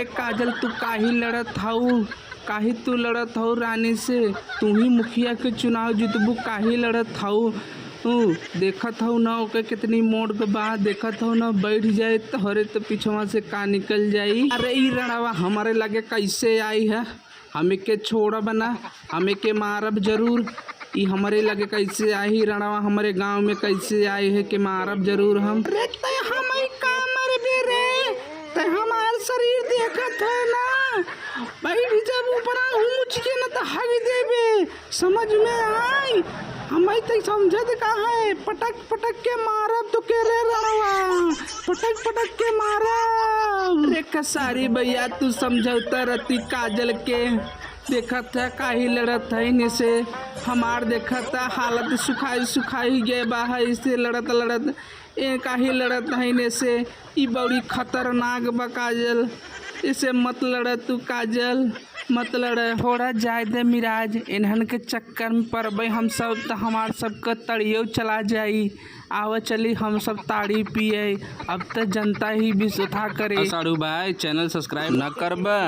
अरे काजल तू काहे लड़त हऊ? काहे तू लड़त हऊ रानी से? तू ही मुखिया के चुनाव जितबू, काहे लड़त हऊ? देखत हऊ ना ओके कितनी मोड़ के बाद देखत हऊ ना, बैठ जाए तोहरे तो पीछवा से का निकल जाई। अरे ई रणवा हमारे लगे कैसे आई है? हमें के छोड़ा बना, हमें के मारब जरूर। ई हमारे लगे कैसे आई रणवा? हमारे गांव में कैसे आई है कि मारब जरूर हम। अरे ते हमें का मरबे रे? ते हमार शरीर देखत है ना, बैठ जब ऊपर ऊंच के न तो हग देबे, समझ में आई? हमें तो समझत का है, पटक पटक के मारब तो के रे रणवा, पटक पटक के मारब। अरे कसारी भैया तू समझौता रहती काजल के, देखत है काहे लड़त है इन्हें से। हमार देखत है हालत सुखाई सुखाई गे बा है, इससे लड़त लड़त ए काहे लड़त है इन्हें से। ई बड़ी खतरनाक बा काजल, इसे मत लड़ तू काजल, मत लड़। थोड़ा जाए दे मिराज, इन्हन के चक्कर में पड़बे हम सब तो हमार सबका तड़ियो चला जाई। आवा चली हम सब ताड़ी पिए, अब तो जनता ही भी सुधा करे। साड़ू भाई चैनल सब्सक्राइब ना करबा।